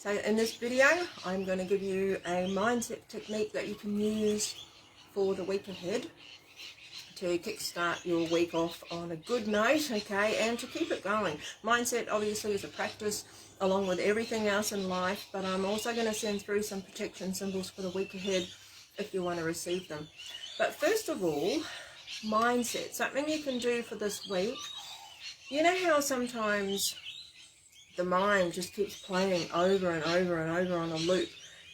So in this video, I'm going to give you a mindset technique that you can use for the week ahead to kickstart your week off on a good note, okay, and to keep it going. Mindset obviously is a practice along with everything else in life, but I'm also going to send through some protection symbols for the week ahead if you want to receive them. But first of all, mindset, something you can do for this week. You know how sometimes the mind just keeps playing over and over and over on a loop,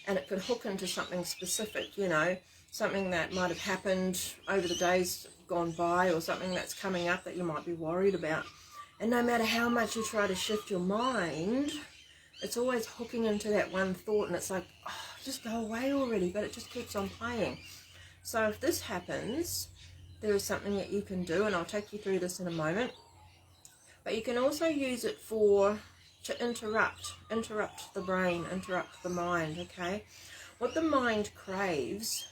and it could hook into something specific, you know, something that might have happened over the days gone by, or something that's coming up that you might be worried about. And no matter how much you try to shift your mind, it's always hooking into that one thought, and it's like, oh, just go away already, but it just keeps on playing. So if this happens, there is something that you can do, and I'll take you through this in a moment. But you can also use it to interrupt the brain, interrupt the mind, okay? What the mind craves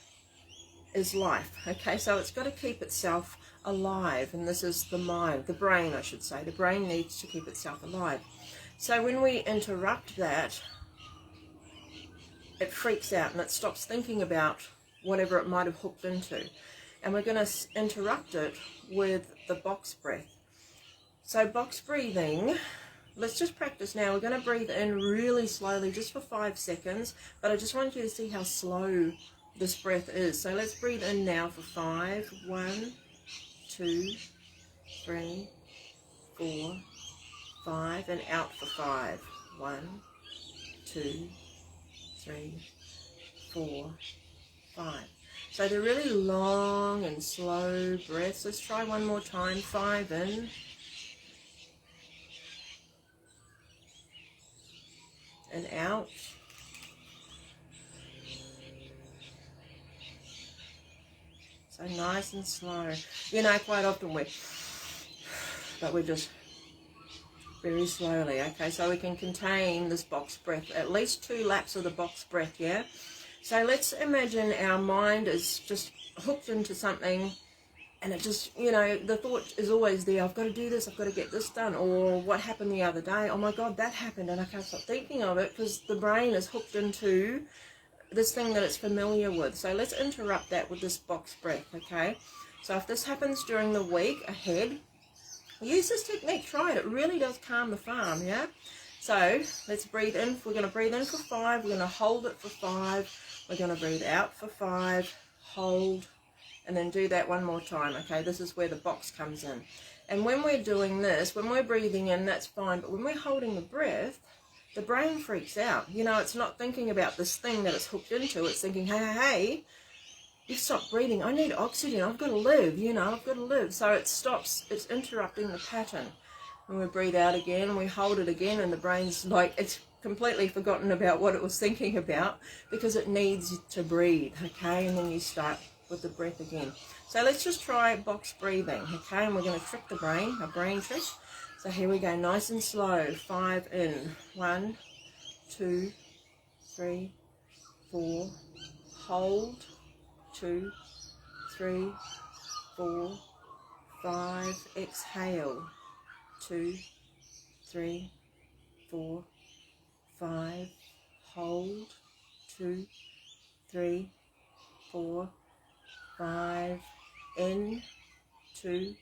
is life, okay? So it's got to keep itself alive, and this is the mind, the brain I should say. The brain needs to keep itself alive. So when we interrupt that, it freaks out and it stops thinking about whatever it might have hooked into. And we're going to interrupt it with the box breath. So box breathing, let's just practice now. We're going to breathe in really slowly, just for 5 seconds, but I just want you to see how slow this breath is. So let's breathe in now for 5. 1, 2, 3, 4, 5, and out for 5. 1, 2, 3, 4, 5. So they're really long and slow breaths. Let's try one more time. 5 in. And out. So nice and slow. You know, quite often we're just very slowly, okay? So we can contain this box breath, at least 2 laps of the box breath, yeah? So let's imagine our mind is just hooked into something, and it just, you know, the thought is always there, I've got to do this, I've got to get this done, or what happened the other day, oh my God, that happened, and I can't stop thinking of it because the brain is hooked into this thing that it's familiar with. So let's interrupt that with this box breath, okay? So if this happens during the week ahead, use this technique, try it. It really does calm the farm, yeah? So let's breathe in. We're going to breathe in for 5. We're going to hold it for 5. We're going to breathe out for 5, hold, and then do that one more time, okay? This is where the box comes in. And when we're doing this, when we're breathing in, that's fine, but when we're holding the breath, the brain freaks out. You know, it's not thinking about this thing that it's hooked into. It's thinking, hey, you stop breathing. I need oxygen. I've got to live, you know, I've got to live. So it stops. It's interrupting the pattern. When we breathe out again, we hold it again, and the brain's like, it's completely forgotten about what it was thinking about because it needs to breathe, okay? And then you start with the breath again. So let's just try box breathing, okay? And we're going to trick the brain, a brain trick. So here we go, nice and slow. 5 in. 1, 2, 3, 4. Hold. 2, 3, 4, 5. Exhale. 2, 3, 4, 5. Hold. 2, 3, 4, 5. In. 2,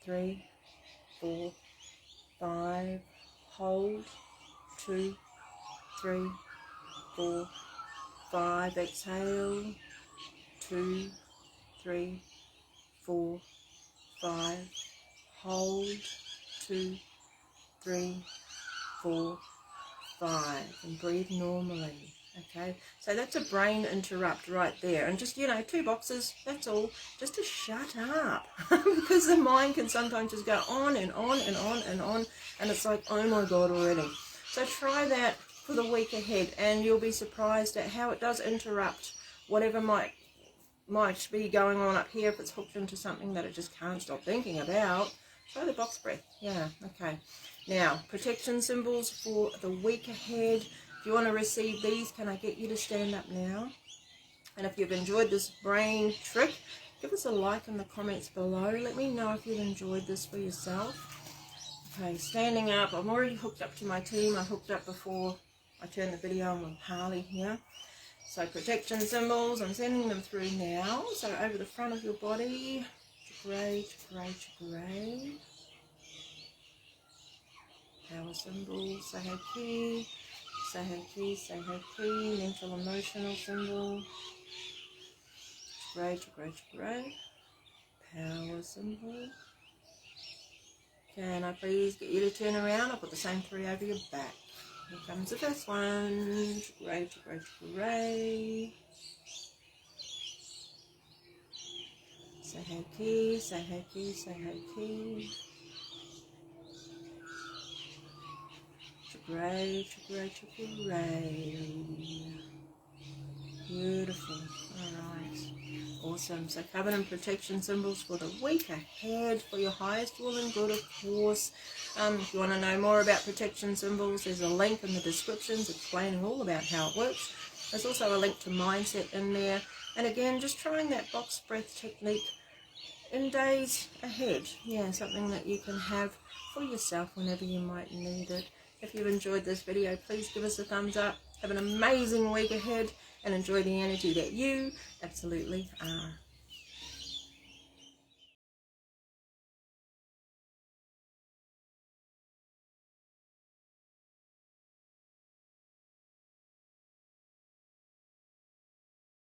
3, 4, 5. Hold. 2, 3, 4, 5. Exhale. 2, 3, 4, 5. Hold. 2, 3, 4, 5. And breathe normally. Okay, so that's a brain interrupt right there. And just, you know, 2 boxes, that's all, just to shut up. Because the mind can sometimes just go on and on and on and on, and it's like, oh my God, already. So try that for the week ahead, and you'll be surprised at how it does interrupt whatever might be going on up here if it's hooked into something that it just can't stop thinking about. Try the box breath. Yeah, okay. Now, protection symbols for the week ahead. If you want to receive these, can I get you to stand up now? And if you've enjoyed this brain trick, give us a like in the comments below. Let me know if you've enjoyed this for yourself. Okay, standing up. I'm already hooked up to my team. I hooked up before I turn the video on with Harley here. So protection symbols, I'm sending them through now. So over the front of your body, grey, grey. Power symbols, Saheki, mental emotional symbol, grey. Power symbol. Can I please get you to turn around? I'll put the same 3 over your back. Here comes the first one. Grey. Saheki. Grey. Beautiful. Alright. Awesome. So covenant protection symbols for the week ahead for your highest will and good, of course. If you want to know more about protection symbols, there's a link in the descriptions explaining all about how it works. There's also a link to mindset in there. And again, just trying that box breath technique in days ahead. Yeah, something that you can have for yourself whenever you might need it. If you've enjoyed this video, please give us a thumbs up. Have an amazing week ahead and enjoy the energy that you absolutely are.